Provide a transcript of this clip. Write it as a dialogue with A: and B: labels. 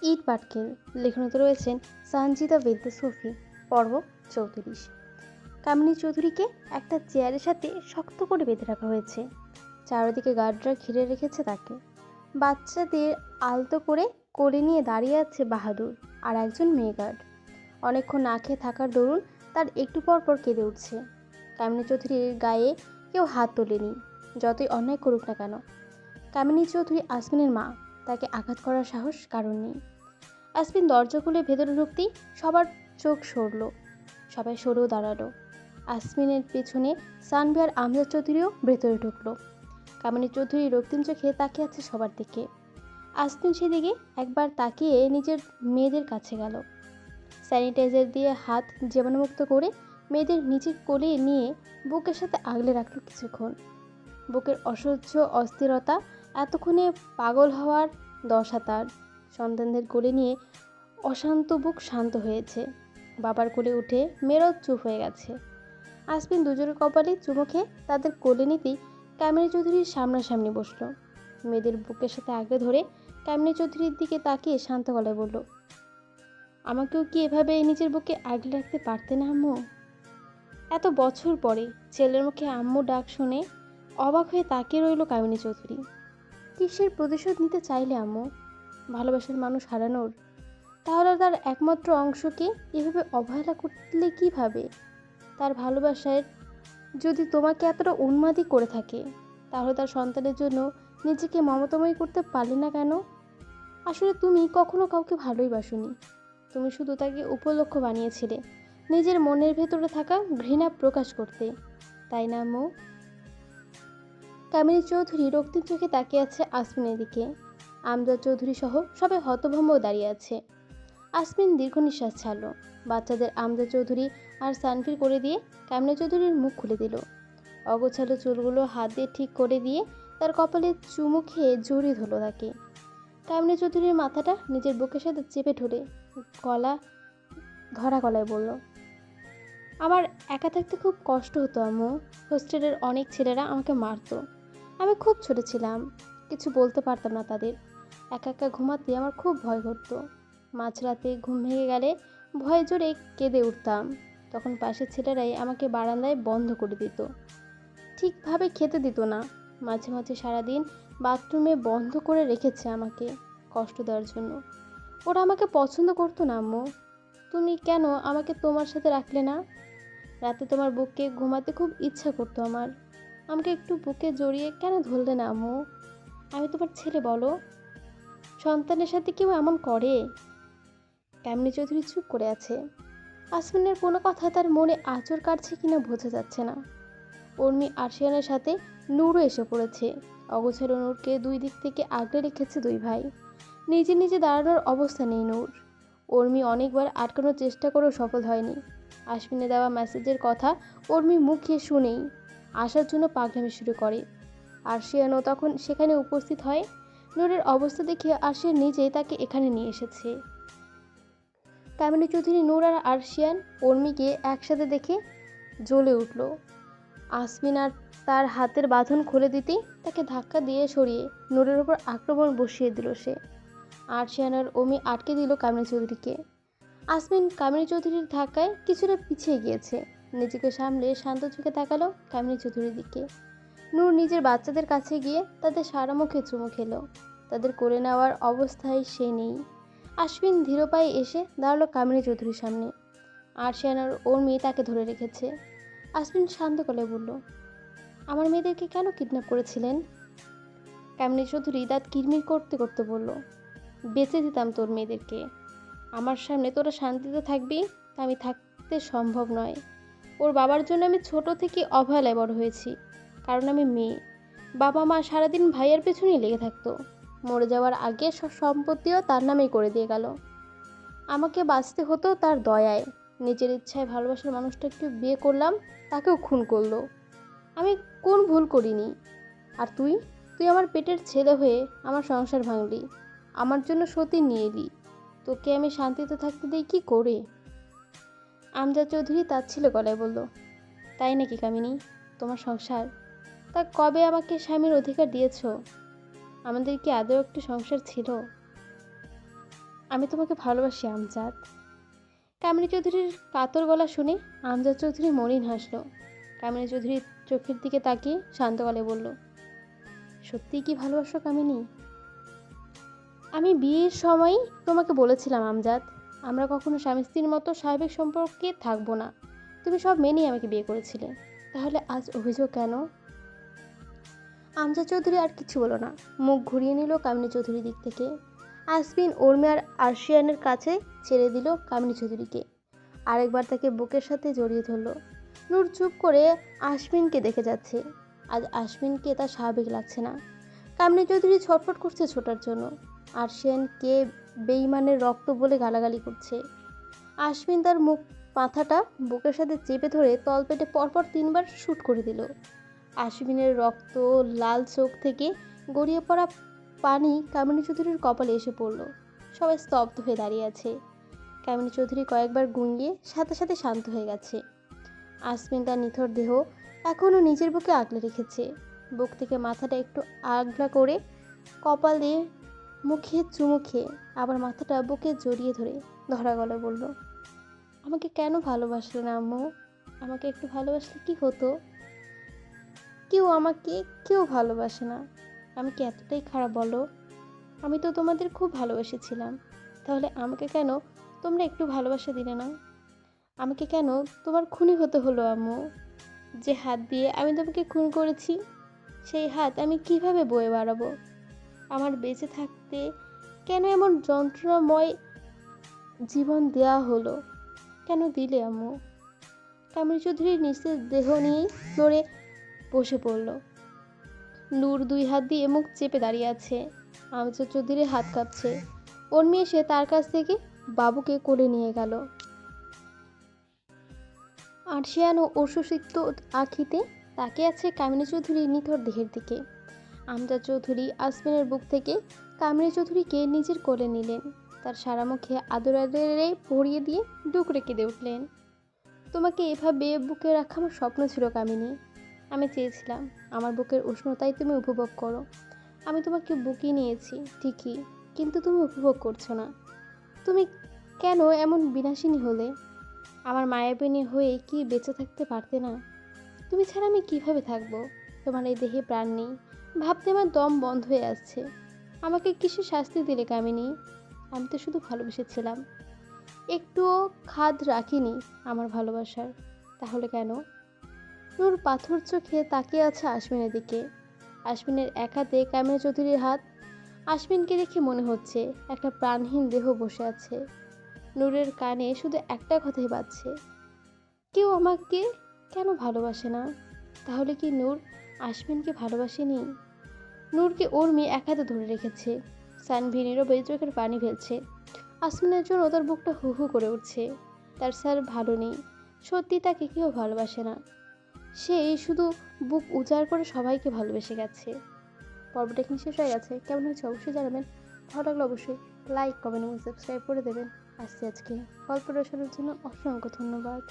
A: ইট পাটকেল। লেখনীতে রয়েছেন সানজিদা বিনতে সুফি। পর্ব 34। কামিনী চৌধুরীকে একটা চেয়ারের সাথে শক্ত করে বেঁধে রাখা হয়েছে। চারিদিকে গার্ডরা ঘিরে রেখেছে তাকে। বাচ্চাদের আলতো করে কোলে নিয়ে দাঁড়িয়ে আছে বাহাদুর আর একজন মেয়ে গার্ড। অনেকক্ষণ না খেয়ে থাকার দরুন তার একটু পর পর কেঁদে উঠছে। কামিনী চৌধুরীর গায়ে কেউ হাত তোলেনি, যতই অন্যায় করুক না কেন। কামিনী চৌধুরী আসমিনের মা, তাকে আঘাত করার সাহস কারণ নেই। আসমিন দরজা খুলে ভেতরে ঢুকতেই সবার চোখ সরল। সবাই সরেও দাঁড়ালো। আসমিনের পেছনে সানভি আর আমজাদ চৌধুরীও ভেতরে ঢুকলো। কামিনী চৌধুরী রক্তিম চোখে তাকিয়ে আছে সবার দিকে। আসমিন সেদিকে একবার তাকিয়ে নিজের মেয়েদের কাছে গেল। স্যানিটাইজার দিয়ে হাত জীবাণুমুক্ত করে মেয়েদের নিজের কোলে নিয়ে বুকের সাথে আগলে রাখলো কিছুক্ষণ। বুকের অসহ্য অস্থিরতা এতক্ষণে পাগল হওয়ার দশা তার। সন্তানদের কোলে নিয়ে অশান্ত বুক শান্ত হয়েছে। বাবার কোলে উঠে মেয়েরাও চুপ হয়ে গেছে। আসমিন দুজনের কপালে চুমু খেয়ে তাদের কোলে নিতেই কামিনী চৌধুরীর সামনাসামনি বসলো। মেয়েদের বুকের সাথে আগলে ধরে কামিনী চৌধুরীর দিকে তাকিয়ে শান্ত গলায় বলল, আমাকেও কি এভাবে নিজের বুকে আগলে রাখতে পারতে না আম্মু? এত বছর পরে ছেলের মুখে আম্মু ডাক শুনে অবাক হয়ে তাকিয়ে রইল কামিনী চৌধুরী। কিসের প্রতিশোধ নিতে চাইলে আম্মু? ভালোবাসার মানুষ হারানোর? তাহলে তার একমাত্র অংশকে এভাবে অবহেলা করলে কিভাবে? তার ভালোবাসায় যদি তোমাকে এতটা উন্মাদী করে থাকে, তাহলে তার সন্তানের জন্য নিজেকে মমতাময়ী করতে পারলে না কেন? আসলে তুমি কখনো কাউকে ভালোই বাসোনি। তুমি শুধু তাকে উপলক্ষ বানিয়েছিলে নিজের মনের ভেতরে থাকা ঘৃণা প্রকাশ করতে, তাই না আম্মু? কামিনী চৌধুরী রক্তিম চোখে তাকিয়ে আছে আসমিনের দিকে। আমজাদ চৌধুরী সহ সবাই হতভম্ব দাঁড়িয়ে আছে। আসমিন দীর্ঘ নিঃশ্বাস ছাড়ল। বাচ্চাদের আমজাদ চৌধুরী আর সানফির করে দিয়ে কামিনী চৌধুরীর মুখ খুলে দিল। অগোছালো চুলগুলো হাত দিয়ে ঠিক করে দিয়ে তার কপালে চুমু খেয়ে জড়িয়ে ধরল তাকে। কামিনী চৌধুরীর মাথাটা নিজের বুকের সাথে চেপে ধরে গলা ধরা গলায় বলল, আমার একা থাকতে খুব কষ্ট হতো আম্মু। হোস্টেলের অনেক ছেলেরা আমাকে মারতো। আমি খুব ছোট ছিলাম, কিছু বলতে পারতাম না তাদের। একা একা ঘুমাতে আমার খুব ভয় করতো। মাঝরাতে ঘুম ভেঙে গেলে ভয়ে জোরে কেঁদে উঠতাম। তখন পাশের ছেলেরাই আমাকে বারান্দায় বন্ধ করে দিত। ঠিকভাবে খেতে দিত না। মাঝে মাঝে সারাদিন বাথরুমে বন্ধ করে রেখেছে আমাকে কষ্ট দেওয়ার জন্য। ওরা আমাকে পছন্দ করতো না আম্মু। তুমি কেন আমাকে তোমার সাথে রাখলে না? রাতে তোমার বুকে ঘুমাতে খুব ইচ্ছা করতো আমার। আমাকে একটু বুকে জড়িয়ে কেন ধরলে না আম্মু? আমি তোমার ছেলে, বলো। সন্তানের সাথে কেউ এমন করে? কামিনী চৌধুরী চুপ করে আছে। আসমিনের কোনো কথা তার মনে আঁচড় কাটছে কিনা বোঝা যাচ্ছে না। উর্মি আরশিয়ানের সাথে নূরও এসে পড়েছে। অগোছালো নূরকে দুই দিক থেকে আগলে রেখেছে দুই ভাই। নিজে নিজে দাঁড়ানোর অবস্থা নেই নূর। উর্মি অনেকবার আটকানোর চেষ্টা করেও সফল হয়নি। আসমিনে দেওয়া মেসেজের কথা উর্মি মুখে শুনেই আসার জন্য পাগলামি শুরু করে। আরশিয়ানও তখন সেখানে উপস্থিত হয়। নূরের অবস্থা দেখে আরশিয়ান নিজেই তাকে এখানে নিয়ে এসেছে। কামিনী চৌধুরী নূর আর আরশিয়ান উর্মিকে একসাথে দেখে জ্বলে উঠল। আসমিন আর তার হাতের বাঁধন খুলে দিতেই তাকে ধাক্কা দিয়ে সরিয়ে নূরের উপর আক্রমণ বসিয়ে দিল সে। আরশিয়ান আর উর্মি আটকে দিল কামিনী চৌধুরীকে। আসমিন কামিনী চৌধুরীর ধাক্কায় কিছুটা পিছিয়ে গিয়েছে। নিজেকে সামলে শান্ত চোখে তাকালো কামিনী চৌধুরীর দিকে। নূর নিজের বাচ্চাদের কাছে গিয়ে তাদের সারা মুখে চুমু খেলো। তাদের কোলে নেওয়ার অবস্থায় সে নেই। আশ্বিন ধীর পায়ে এসে দাঁড়ালো কামিনী চৌধুরীর সামনে। আরশিয়ান আর উর্মি তাকে ধরে রেখেছে। আশ্বিন শান্ত গলায় বলল, আমার মেয়েদেরকে কেন কিডন্যাপ করেছিলেন? কামিনী চৌধুরী দাঁত কিরমির করতে করতে বলল, বেঁচে দিতাম তোর মেয়েদেরকে। আমার সামনে তোরা শান্তিতে থাকবি তা আমি থাকতে সম্ভব নয়। ওর বাবার জন্য আমি ছোট থেকে অবহেলায় বড় হয়েছি, কারণ আমি মেয়ে। বাবা মা সারাদিন ভাইয়ের পেছনেই লেগে থাকতো। মরে যাওয়ার আগে সব সম্পত্তিও তার নামেই করে দিয়ে গেল। আমাকে বাঁচতে হতো তার দয়ায়। নিজের ইচ্ছায় ভালোবাসার মানুষটাকে বিয়ে করলাম, তাকেও খুন করলো। আমি কোন ভুল করিনি? আর তুই তুই আমার পেটের ছেলে হয়ে আমার সংসার ভাঙলি, আমার জন্য সতী নিয়ে এলি। তোকে আমি শান্তিতে থাকতে দিই কি করে? আমজাদ চৌধুরী তাচ্ছিল্য গলায় বলল, তাই নাকি কামিনী? তোমার সংসার? তা কবে আমাকে স্বামীর অধিকার দিয়েছ? আমাদের কি আদৌ একটু সংসার ছিল? আমি তোমাকে ভালোবাসি আমজাদ। কামিনী চৌধুরীর কাতর গলা শুনে আমজাদ চৌধুরী মলিন হাসলো। কামিনী চৌধুরীর চোখের দিকে তাকিয়ে শান্ত গলায় বলল, সত্যিই কি ভালোবাসো কামিনী? আমি বিয়ের সময় তোমাকে বলেছিলাম আমজাদ, আমরা কখনো স্বামী স্ত্রীর মতো স্বাভাবিক সম্পর্কে থাকবো না। তুমি সব মেনেই আমাকে বিয়ে করেছিলে, তাহলে আজ অভিযোগ কেন? আমজাদ চৌধুরী আর কিছু বলো না, মুখ ঘুরিয়ে নিল কামিনী চৌধুরীর দিক থেকে। আসবিন উর্মি আর আরশিয়ানের কাছে ছেড়ে দিল কামিনী চৌধুরীকে। আরেকবার তাকে বুকের সাথে জড়িয়ে ধরল। নূর চুপ করে আশমিনকে দেখে যাচ্ছে। আজ আশমিনকে তার স্বাভাবিক লাগছে না। কামিনী চৌধুরী ছটফট করছে ছোটার জন্য। আরশিয়ানকে বেঈমানের রক্ত বলে গালাগালি করছে। আশমিন তার মাথাটা বুকের সাথে চেপে ধরে তলপেটে পরপর 3বার শুট করে দিল। আশমিনের রক্ত লাল চোখ থেকে গড়িয়ে পড়া পানি কামিনী চৌধুরীর কপালে এসে পড়ল। সবাই স্তব্ধ হয়ে দাঁড়িয়ে আছে। কামিনী চৌধুরী কয়েকবার গুঁড়িয়ে সাথে সাথে শান্ত হয়ে গেছে। আসমিন তার নিথর দেহ এখনও নিজের বুকে আগলে রেখেছে। বুক থেকে মাথাটা একটু আগলা করে কপাল দিয়ে মুখে চুমু খেয়ে আবার মাথাটা বুকে জড়িয়ে ধরে ধরা গলায় বলল, আমাকে কেন ভালোবাসলে না আম্মু? আমাকে একটু ভালোবাসলে কি হতো? আমাকে কেউ ভালোবাসে না। আমি কি এতটাই খারাপ বলো? আমি তো তোমাদের খুব ভালোবেসেছিলাম, তাহলে আমাকে কেন তোমরা একটু ভালোবাসা দিলে না? আমাকে কেন তোমার খুনি হতে হলো আম্মু? যে হাত দিয়ে আমি তোমাকে খুন করেছি, সেই হাত আমি কিভাবে বয়ে বাড়াবো? আমার বেঁচে থাকতে কেন এমন যন্ত্রণাময় জীবন দেয়া হলো? কেন দিলে আম্মু? কামিনী চৌধুরীর নিচের দেহ নিয়েই নড়ে বসে পড়ল। নূর 2 হাত দিয়ে মুখ চেপে দাঁড়িয়ে আছে। আমজাদ চৌধুরীর হাত কাঁপছে। উর্মি এসে তার কাছ থেকে বাবুকে কোলে নিয়ে গেল। আরশিয়ান ও অশ্রুসিক্ত আঁখিতে তাকিয়ে আছে কামিনী চৌধুরীর নিথর দেহের দিকে। আমজাদ চৌধুরী আসমিনের বুক থেকে কামিনী চৌধুরীকে নিজের কোলে নিলেন। তার সারা মুখে আদর আদরে ভরিয়ে দিয়ে ডুকরে কেঁদে উঠলেন। তোমাকে এভাবে বুকে রাখা আমার স্বপ্ন ছিল কামিনী। আমি চেয়েছিলাম আমার বুকের উষ্ণতায় তুমি উপভোগ করো। আমি তোমাকে বুকে নিয়েছি ঠিকই, কিন্তু তুমি উপভোগ করছো না। তুমি কেন এমন বিনাশিনী হলে? আমার মায়াবিনী হয়ে কি বেঁচে থাকতে পারতে না? তুমি ছাড়া আমি কিভাবে থাকবো? তোমার এই দেহে প্রাণ নেই, ভাবতে আমার দম বন্ধ হয়ে আসছে। আমাকে কিসের শাস্তি দিলে কামিনী? আমি তো শুধু ভালোবেসেছিলাম, একটুও খাদ রাখিনি আমার ভালোবাসার। তাহলে কেন? নূর পাথর চোখে তাকিয়ে আছে আশমিনের দিকে। আশমিনের এক হাতে কামিনী চৌধুরীর হাত। আশমিনকে দেখে মনে হচ্ছে একটা প্রাণহীন দেহ বসে আছে। নূরের কানে শুধু একটা কথাই বাজছে, কেউ আমাকে কেন ভালোবাসে না? তাহলে কি নূর আশমিনকে ভালোবাসেনি? নূরকে উর্মি এক হাতে ধরে রেখেছে। সানভি নীরবে চোখের পানি ফেলছে। আসমিনের জন্য তার বুকটা হু হু করে উঠছে। তার স্যার ভালো নেই, সত্যি তাকে কেউ ভালোবাসে না। সে শুধু বুক উজাড় করে সবাইকে ভালোবেসে গেছে। পর্বটা এখানে শেষ হয়ে গেছে। কেমন হয়েছে অবশ্যই জানাবেন। ভালো লাগলে অবশ্যই লাইক, কমেন্ট এবং সাবস্ক্রাইব করে দেবেন। আসছি আজকে গল্পটা শোনার জন্য অসংখ্য ধন্যবাদ।